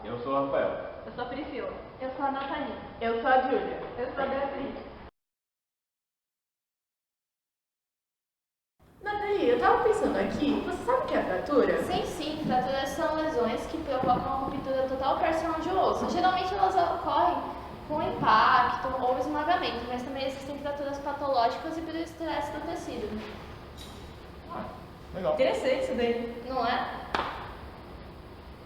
Eu sou o Rafael. Eu sou a Priscila. Eu sou a Nathalie. Eu sou a Júlia. Eu sou a Beatriz. Nathalie, eu tava pensando aqui, você sabe o que é fratura? Sim, fraturas são lesões que provocam uma ruptura total ou parcial de osso. Geralmente elas ocorrem com impacto ou esmagamento, mas também existem fraturas patológicas e pelo estresse do tecido. Legal. Interessante isso daí. Não é?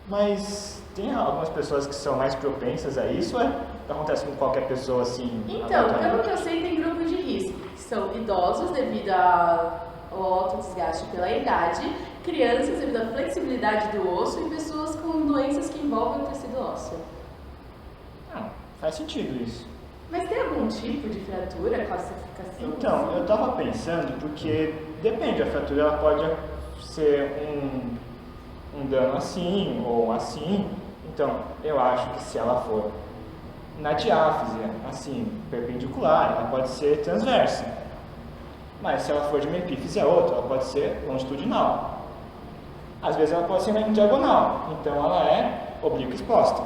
Mas tem algumas pessoas que são mais propensas a isso, ou acontece com qualquer pessoa assim? Então, aleatoriamente? pelo que eu sei, tem grupo de risco, que são idosos devido ao alto desgaste pela idade, crianças devido à flexibilidade do osso e pessoas com doenças que envolvem o tecido ósseo. Faz sentido isso. Mas tem algum tipo de fratura, classificação? Então, eu tava pensando porque depende, a fratura ela pode ser um dano assim ou assim. Então, eu acho que se ela for na diáfise, assim, perpendicular, ela pode ser transversa. Mas se ela for de uma epífise a outra, ela pode ser longitudinal. Às vezes ela pode ser em diagonal, então ela é oblíqua exposta.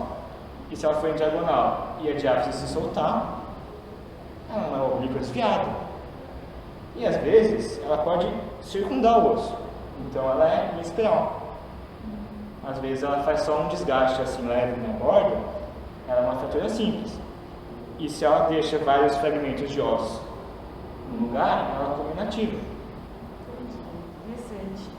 E se ela for em diagonal e a diáfise se soltar, ela é uma oblíqua desviada. E às vezes ela pode circundar o osso, então ela é em espiral. Às vezes ela faz só um desgaste assim leve na borda, ela é uma fratura simples. E se ela deixa vários fragmentos de osso no lugar, ela é combinativa. Interessante.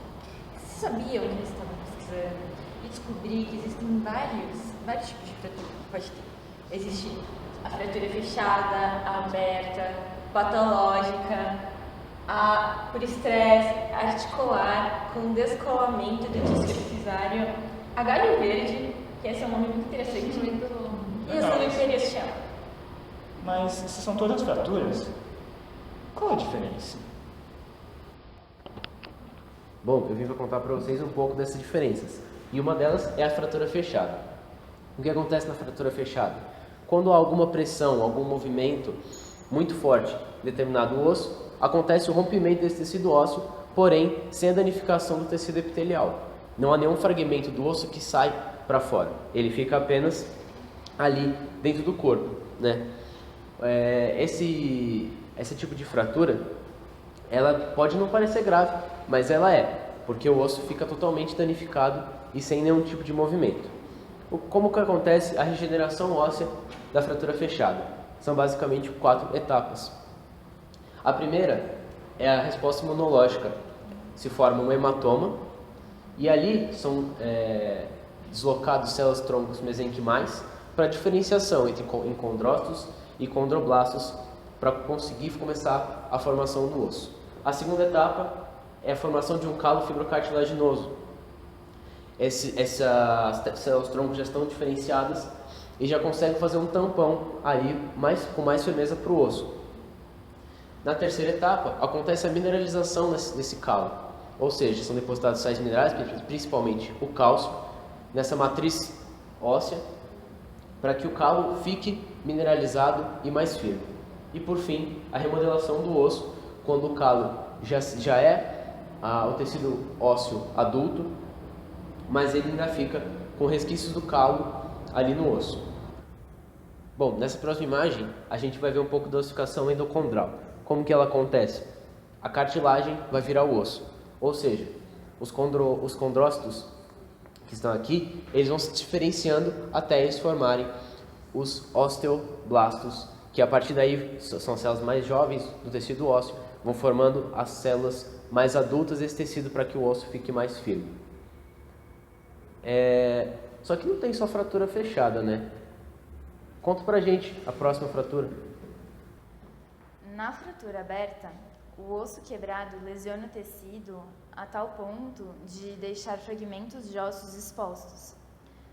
Vocês sabiam que eles estavam pesquisando e descobri que existem vários tipos de fratura que pode ter. Existe a fratura fechada, a aberta, patológica, a por estresse, articular, com descolamento do disco epifisário, a galho verde, que esse é um nome muito interessante, e a Legal. semiperiosteal. Mas se são todas fraturas, qual a diferença? Bom, eu vim para contar para vocês um pouco dessas diferenças. E uma delas é a fratura fechada. O que acontece na fratura fechada? Quando há alguma pressão, algum movimento muito forte em determinado osso, acontece o rompimento desse tecido ósseo, porém sem a danificação do tecido epitelial. Não há nenhum fragmento do osso que sai para fora. Ele fica apenas ali dentro do corpo, né? Esse tipo de fratura, ela pode não parecer grave, mas ela é, porque o osso fica totalmente danificado e sem nenhum tipo de movimento. Como que acontece a regeneração óssea da fratura fechada? São basicamente 4 etapas. A primeira é a resposta imunológica. Se forma um hematoma e ali são deslocados células troncos mesenquimais para diferenciação entre condrócitos e condroblastos para conseguir começar a formação do osso. A segunda etapa é a formação de um calo fibrocartilaginoso. Essas células troncos já estão diferenciadas e já conseguem fazer um tampão ali com mais firmeza para o osso. Na terceira etapa, acontece a mineralização desse calo, ou seja, são depositados sais minerais, principalmente o cálcio, nessa matriz óssea, para que o calo fique mineralizado e mais firme. E por fim, a remodelação do osso, quando o calo já é o tecido ósseo adulto, mas ele ainda fica com resquícios do calo ali no osso. Bom, nessa próxima imagem, a gente vai ver um pouco da ossificação endocondral. Como que ela acontece? A cartilagem vai virar o osso, ou seja, os condrócitos que estão aqui, eles vão se diferenciando até eles formarem os osteoblastos, que a partir daí são as células mais jovens do tecido ósseo, vão formando as células mais adultas desse tecido para que o osso fique mais firme. Só que não tem só fratura fechada, né? Conta pra gente a próxima fratura. Na fratura aberta, o osso quebrado lesiona o tecido a tal ponto de deixar fragmentos de ossos expostos.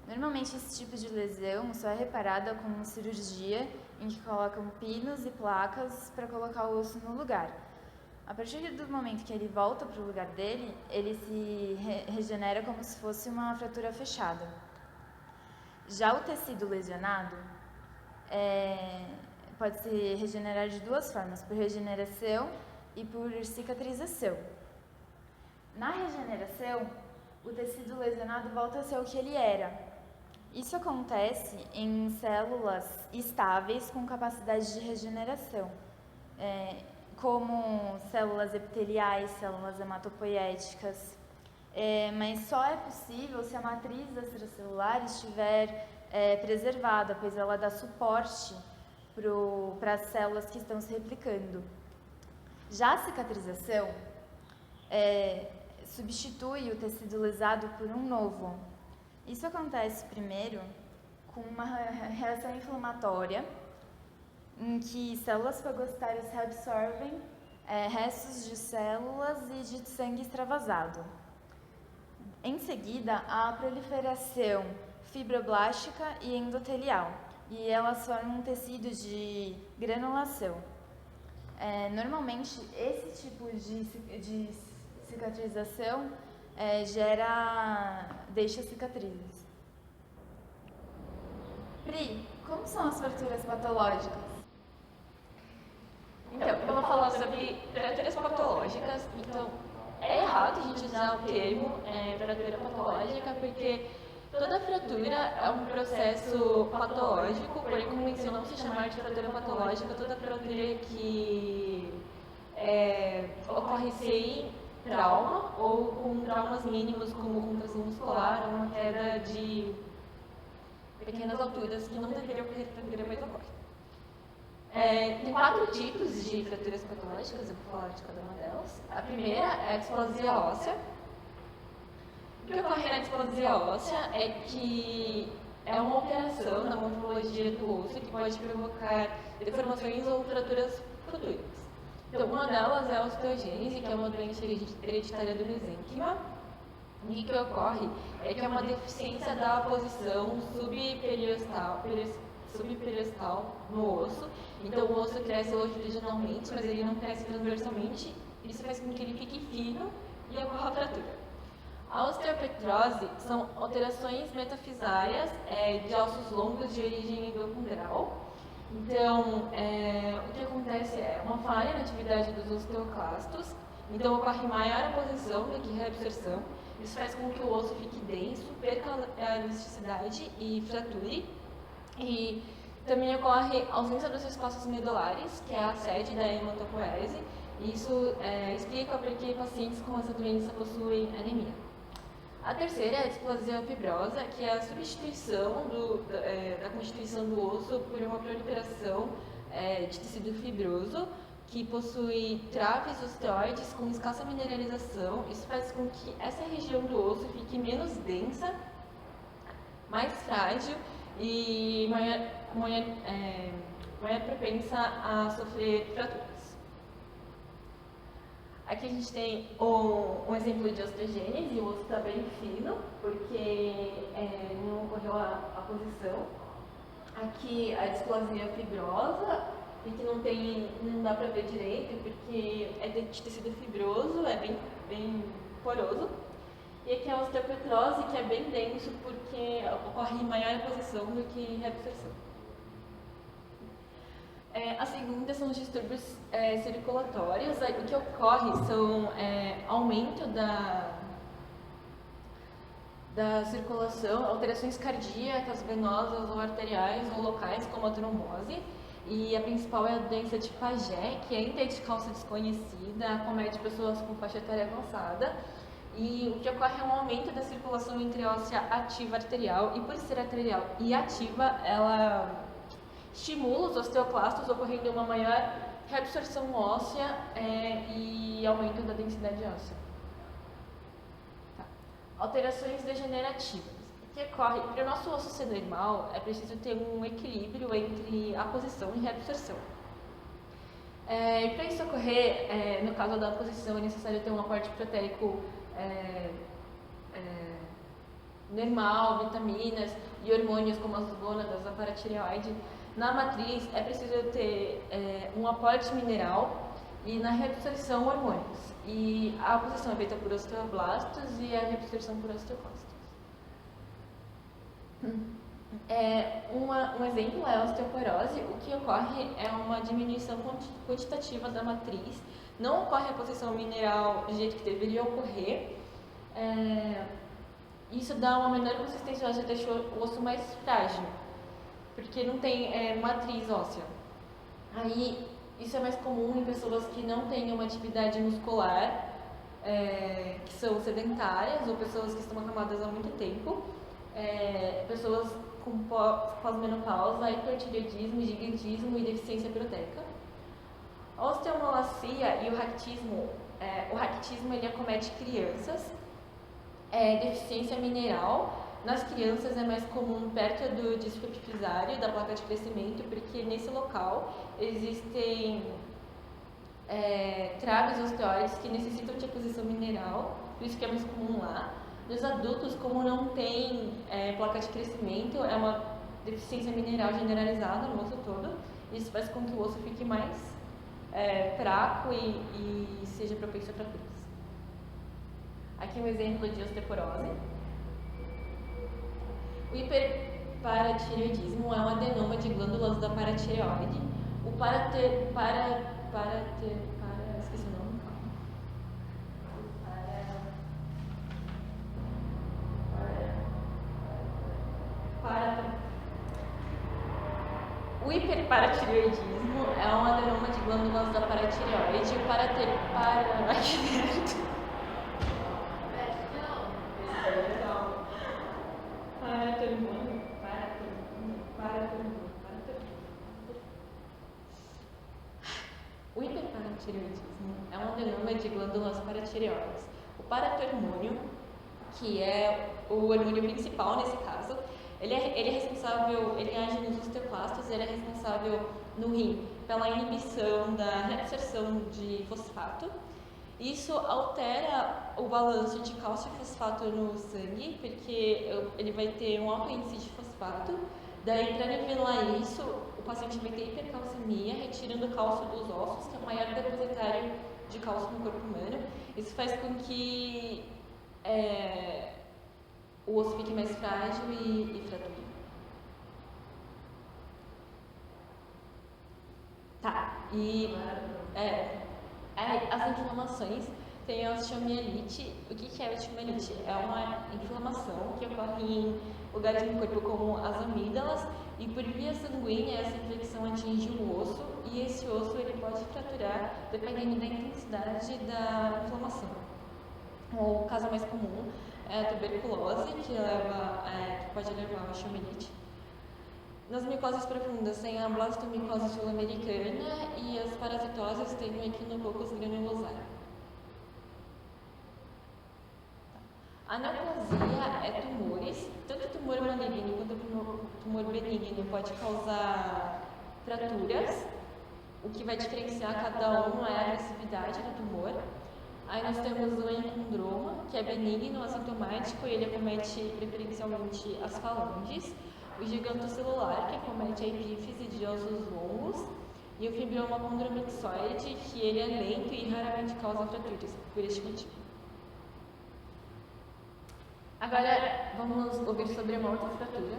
Normalmente, esse tipo de lesão só é reparada com cirurgia, em que colocam pinos e placas para colocar o osso no lugar. A partir do momento que ele volta para o lugar dele, ele se regenera como se fosse uma fratura fechada. Já o tecido lesionado pode se regenerar de duas formas, por regeneração e por cicatrização. Na regeneração, o tecido lesionado volta a ser o que ele era. Isso acontece em células estáveis com capacidade de regeneração, como células epiteliais, células hematopoéticas, mas só é possível se a matriz extracelular estiver preservada, pois ela dá suporte para as células que estão se replicando. Já a cicatrização substitui o tecido lesado por um novo. Isso acontece primeiro com uma reação inflamatória, em que células fagocitárias reabsorvem restos de células e de sangue extravasado. Em seguida, há a proliferação fibroblástica e endotelial, e elas formam um tecido de granulação. Normalmente, esse tipo de cicatrização deixa cicatrizes. Pri, como são as fraturas patológicas? Então, eu vou falar sobre fraturas patológicas. Então, é errado a gente usar o termo fratura patológica, porque toda fratura é um processo patológico, porém, como mencionamos, se chamar de fratura patológica, toda fratura que ocorre sem trauma ou com traumas mínimos, como contração muscular ou uma queda de pequenas alturas que não deveriam ocorrer fratura, mas ocorre. Tem 4 tipos de fraturas patológicas, eu vou falar de cada uma delas. A primeira é a displasia óssea. O que ocorre na displasia óssea é que é uma alteração na morfologia do osso que pode provocar deformações ou fraturas futuras. Então, uma delas é a osteogênese, que é uma doença hereditária do mesênquima. E o que ocorre é que é uma deficiência da posição subperiostal no osso. Então, o osso cresce longitudinalmente, mas ele não cresce transversalmente. Isso faz com que ele fique fino e ocorra a fratura. A osteopetrose são alterações metafisárias de ossos longos de origem endocondral. Então, o que acontece é uma falha na atividade dos osteoclastos, então ocorre maior oposição do que reabsorção. Isso faz com que o osso fique denso, perca a elasticidade e frature. E também ocorre a ausência dos espaços medulares, que é a sede da hematopoese. Isso explica por que pacientes com essa doença possuem anemia. A terceira é a displasia fibrosa, que é a substituição da constituição do osso por uma proliferação de tecido fibroso, que possui traves osteoides com escassa mineralização. Isso faz com que essa região do osso fique menos densa, mais frágil e maior propensa a sofrer fraturas. Aqui a gente tem um exemplo de osteogênese, o osso está bem fino, porque não ocorreu a posição. Aqui a displasia fibrosa, e que não dá para ver direito, porque é de tecido fibroso, é bem poroso. E aqui a osteopetrose, que é bem denso, porque ocorre em maior posição do que reabsorção. A segunda são os distúrbios circulatórios. O que ocorre são aumento da circulação, alterações cardíacas, venosas ou arteriais ou locais, como a trombose. E a principal é a doença de Paget, que ainda é de causa desconhecida, acomete pessoas com faixa etária avançada. E o que ocorre é um aumento da circulação intraóssea ativa arterial, e por ser arterial e ativa, ela estimula os osteoclastos, ocorrendo uma maior reabsorção óssea e aumento da densidade óssea. Tá. Alterações degenerativas. O que ocorre? Para o nosso osso ser normal, é preciso ter um equilíbrio entre a posição e reabsorção. E para isso ocorrer, no caso da posição, é necessário ter um aporte proteico normal, vitaminas e hormônios como as gônadas, a paratireoide. Na matriz é preciso ter um aporte mineral e na reabsorção hormônios. E a posição é feita por osteoblastos e a reabsorção por osteoclastos. Um exemplo é a osteoporose. O que ocorre é uma diminuição quantitativa da matriz. Não ocorre a posição mineral do jeito que deveria ocorrer. Isso dá uma menor consistência óssea e deixa o osso mais frágil, porque não tem matriz óssea. Aí, isso é mais comum em pessoas que não têm uma atividade muscular, que são sedentárias, ou pessoas que estão acamadas há muito tempo, pessoas com pós-menopausa, hipertireoidismo, gigantismo e deficiência proteica. A osteomalacia e o raquitismo ele acomete crianças. Deficiência mineral. Nas crianças é mais comum perto do disco epifisário, da placa de crescimento, porque nesse local existem traves osteoides que necessitam de aquisição mineral, por isso que é mais comum lá. Nos adultos, como não tem placa de crescimento, é uma deficiência mineral generalizada no osso todo. Isso faz com que o osso fique mais fraco e seja propenso a fraturas. Aqui um exemplo de osteoporose. O hiperparatireoidismo é um adenoma de glândulas da paratireoide. O esqueci o nome, O hiperparatireoidismo é um adenoma de glândulas da paratireoide. O O hiperparatireoidismo é um adenoma de glândulas paratireoides. O paratormônio, que é o hormônio principal nesse caso, ele é responsável, ele age nos osteoclastos, ele é responsável no rim pela inibição da reabsorção de fosfato. Isso altera o balanço de cálcio e fosfato no sangue, porque ele vai ter um alto índice de fosfato. Daí, para nivelar isso, o paciente vai ter hipercalcemia, retirando o cálcio dos ossos, que é o maior depositário de cálcio no corpo humano. Isso faz com que o osso fique mais frágil e fraturado. Tá, e as inflamações tem a osteomielite. O que é a osteomielite? É uma inflamação que ocorre em lugares no corpo como as amígdalas, e por via sanguínea essa infecção atinge o osso, e esse osso ele pode fraturar dependendo da intensidade da inflamação. O caso mais comum é a tuberculose, que pode levar a osteomielite. Nas micoses profundas tem a blastomicose sul-americana, e as parasitoses tem o Echinococcus granulosa. A neoplasia é tumores, tanto tumor maligno quanto tumor benigno pode causar fraturas. O que vai diferenciar cada um é a agressividade do tumor. Aí nós temos o encondroma, que é benigno, assintomático, e ele acomete preferencialmente as falanges. O gigantocelular, que acomete a epífise de ossos longos. E o fibroma condromixoide, que ele é lento e raramente causa fraturas, por este motivo. Agora vamos ouvir sobre uma outra fratura.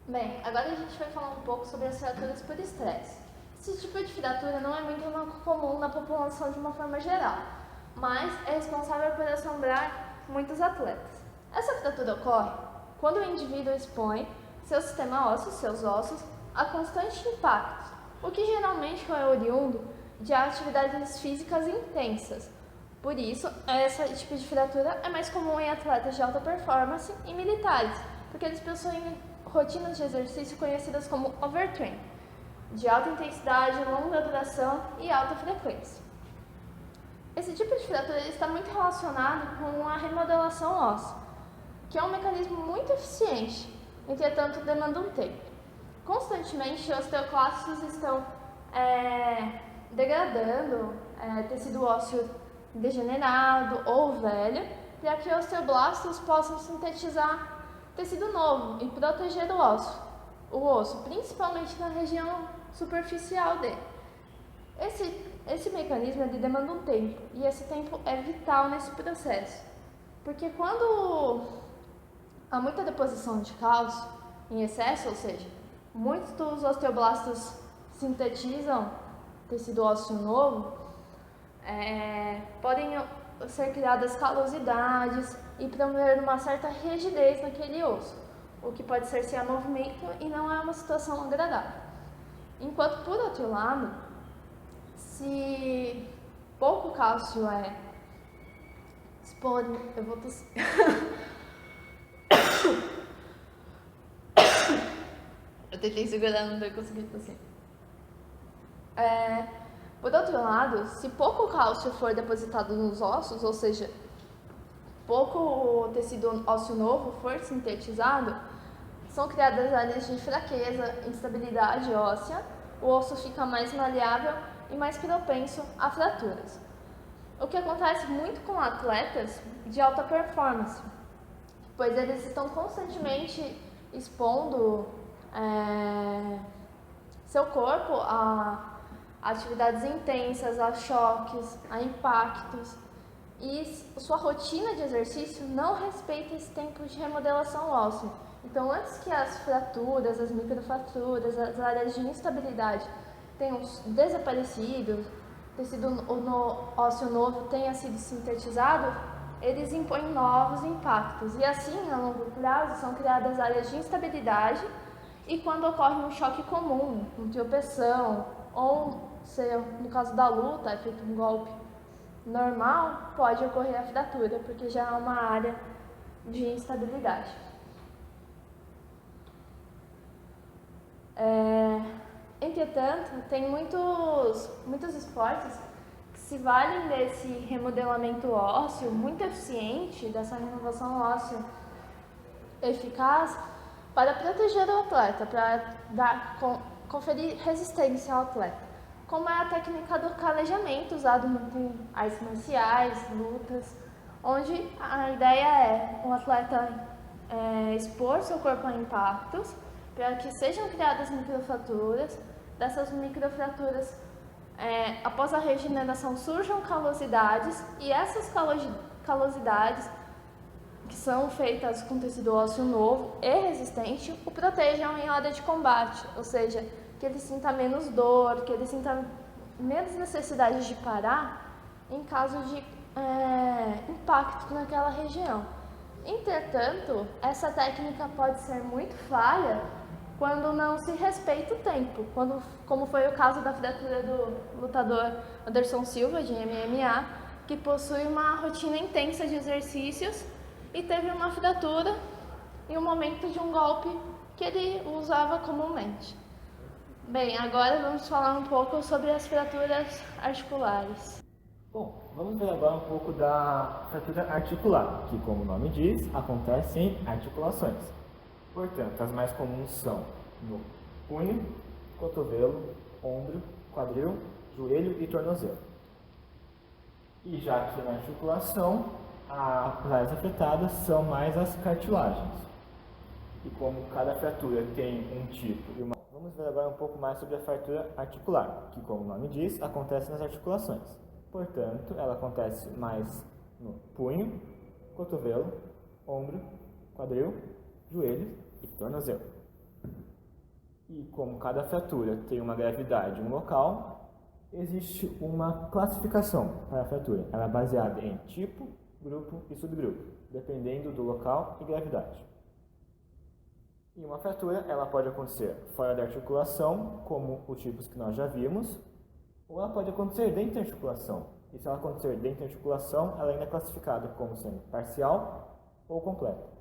Bem, agora a gente vai falar um pouco sobre as fraturas por estresse. Esse tipo de fratura não é muito comum na população de uma forma geral, mas é responsável por assombrar muitos atletas. Essa fratura ocorre quando o indivíduo expõe seu sistema ósseo, seus ossos, a constantes impactos, o que geralmente é oriundo de atividades físicas intensas. Por isso, esse tipo de fratura é mais comum em atletas de alta performance e militares, porque eles possuem rotinas de exercício conhecidas como overtraining, de alta intensidade, longa duração e alta frequência. Esse tipo de fratura está muito relacionado com a remodelação óssea, que é um mecanismo muito eficiente, entretanto demanda um tempo. Constantemente, os osteoclastos estão degradando tecido ósseo degenerado ou velho, para que os osteoblastos possam sintetizar tecido novo e proteger o osso, principalmente na região superficial dele. Esse mecanismo ele demanda um tempo, e esse tempo é vital nesse processo, porque quando há muita deposição de cálcio em excesso, ou seja, muitos dos osteoblastos sintetizam tecido ósseo novo, podem ser criadas calosidades e promover uma certa rigidez naquele osso, o que pode cercear movimento e não é uma situação agradável. Enquanto, por outro lado, se pouco cálcio é exposto, eu vou tossir. Eu tentei segurar, não tô conseguindo tossir. Por outro lado, se pouco cálcio for depositado nos ossos, ou seja, pouco tecido ósseo novo for sintetizado, são criadas áreas de fraqueza, instabilidade óssea, o osso fica mais maleável e mais propenso a fraturas. O que acontece muito com atletas de alta performance, pois eles estão constantemente expondo seu corpo a atividades intensas, a choques, a impactos, e sua rotina de exercício não respeita esse tempo de remodelação óssea. Então, antes que as fraturas, as microfraturas, as áreas de instabilidade tenham desaparecido, o tecido ósseo novo tenha sido sintetizado, eles impõem novos impactos. E assim, a longo prazo, são criadas áreas de instabilidade e quando ocorre um choque comum, uma tropeção, ou no caso da luta, é feito um golpe normal, pode ocorrer a fratura, porque já é uma área de instabilidade. Entretanto, tem muitos esportes que se valem desse remodelamento ósseo muito eficiente, dessa renovação óssea eficaz, para proteger o atleta, para conferir resistência ao atleta, como é a técnica do calejamento, usado em artes marciais, lutas, onde a ideia é o atleta expor seu corpo a impactos, para que sejam criadas microfraturas. Dessas microfraturas, após a regeneração, surjam calosidades, e essas calosidades, que são feitas com tecido ósseo novo e resistente, o protejam em hora de combate, ou seja, que ele sinta menos dor, que ele sinta menos necessidade de parar em caso de impacto naquela região. Entretanto, essa técnica pode ser muito falha quando não se respeita o tempo, como foi o caso da fratura do lutador Anderson Silva, de MMA, que possui uma rotina intensa de exercícios e teve uma fratura em um momento de um golpe que ele usava comumente. Bem, agora vamos falar um pouco sobre as fraturas articulares. Bom, vamos ver agora um pouco da fratura articular, que, como o nome diz, acontece em articulações. Portanto, as mais comuns são no punho, cotovelo, ombro, quadril, joelho e tornozelo. E já que na articulação, as áreas afetadas são mais as cartilagens. E como cada fratura tem um tipo e uma... Vamos ver agora um pouco mais sobre a fratura articular, que, como o nome diz, acontece nas articulações. Portanto, ela acontece mais no punho, cotovelo, ombro, quadril, joelho e tornozelo. E como cada fratura tem uma gravidade e um local, existe uma classificação para a fratura. Ela é baseada em tipo, grupo e subgrupo, dependendo do local e gravidade. E uma fratura, ela pode acontecer fora da articulação, como os tipos que nós já vimos, ou ela pode acontecer dentro da articulação. E se ela acontecer dentro da articulação, ela ainda é classificada como sendo parcial ou completa.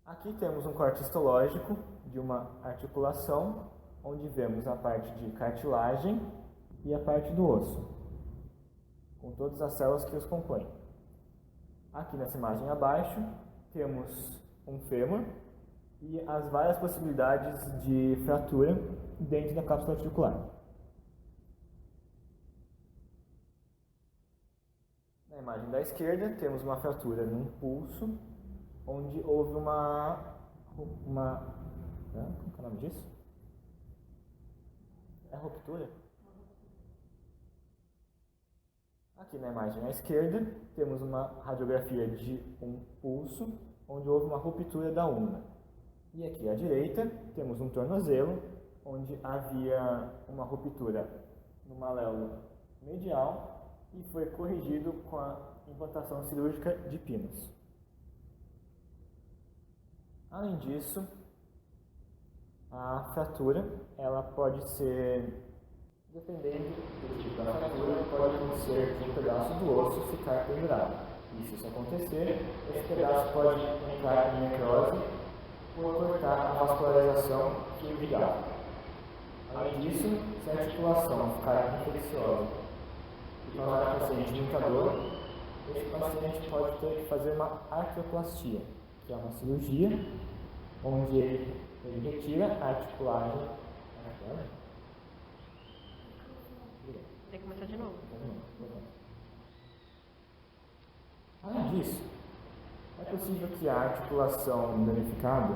Aqui temos um corte histológico de uma articulação, onde vemos a parte de cartilagem e a parte do osso, com todas as células que os compõem. Aqui nessa imagem abaixo, temos um fêmur e as várias possibilidades de fratura dentro da cápsula articular. Na imagem da esquerda, temos uma fratura num pulso, onde houve como é o nome disso? É ruptura? Aqui na imagem à esquerda, temos uma radiografia de um pulso, onde houve uma ruptura da úmina. E aqui à direita, temos um tornozelo, onde havia uma ruptura no maléolo medial e foi corrigido com a implantação cirúrgica de pinos. Além disso, a fratura ela pode ser, dependendo do tipo da fratura, pode acontecer de um pedaço do osso ficar pendurado. E se isso acontecer, esse pedaço pode entrar em necrose por cortar a vascularização que o ligava. Além disso, se a articulação ficar infecciosa e causar ao paciente muita dor, esse paciente pode ter que fazer uma artroplastia, que é uma cirurgia onde ele retira a articulagem. Tem que começar de novo. Além disso, é possível que a articulação danificada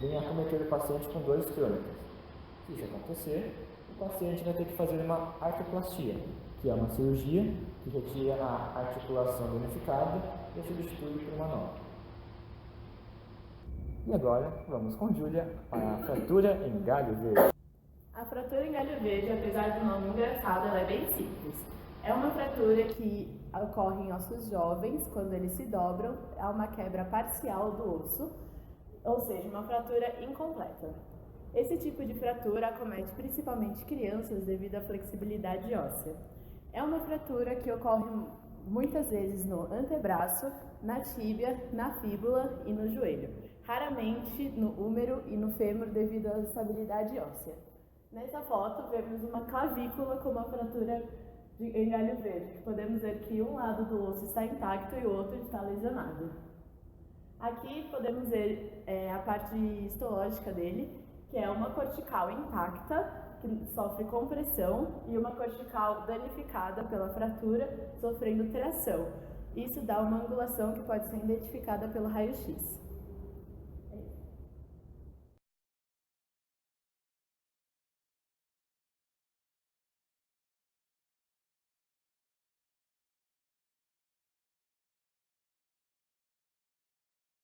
venha a acometer o paciente com dores crônicas. Se isso acontecer, o paciente vai ter que fazer uma artroplastia, que é uma cirurgia que retira a articulação danificada e a substitui por uma nova. E agora, vamos com Júlia para a fratura em galho verde. A fratura em galho verde, apesar do nome engraçado, ela é bem simples. É uma fratura que ocorre em ossos jovens, quando eles se dobram, há uma quebra parcial do osso, ou seja, uma fratura incompleta. Esse tipo de fratura acomete principalmente crianças devido à flexibilidade óssea. É uma fratura que ocorre muitas vezes no antebraço, na tíbia, na fíbula e no joelho. Raramente no húmero e no fêmur devido à estabilidade óssea. Nessa foto vemos uma clavícula com uma fratura em galho verde. Podemos ver que um lado do osso está intacto e o outro está lesionado. Aqui podemos ver a parte histológica dele, que é uma cortical intacta, que sofre compressão, e uma cortical danificada pela fratura, sofrendo tração. Isso dá uma angulação que pode ser identificada pelo raio-x.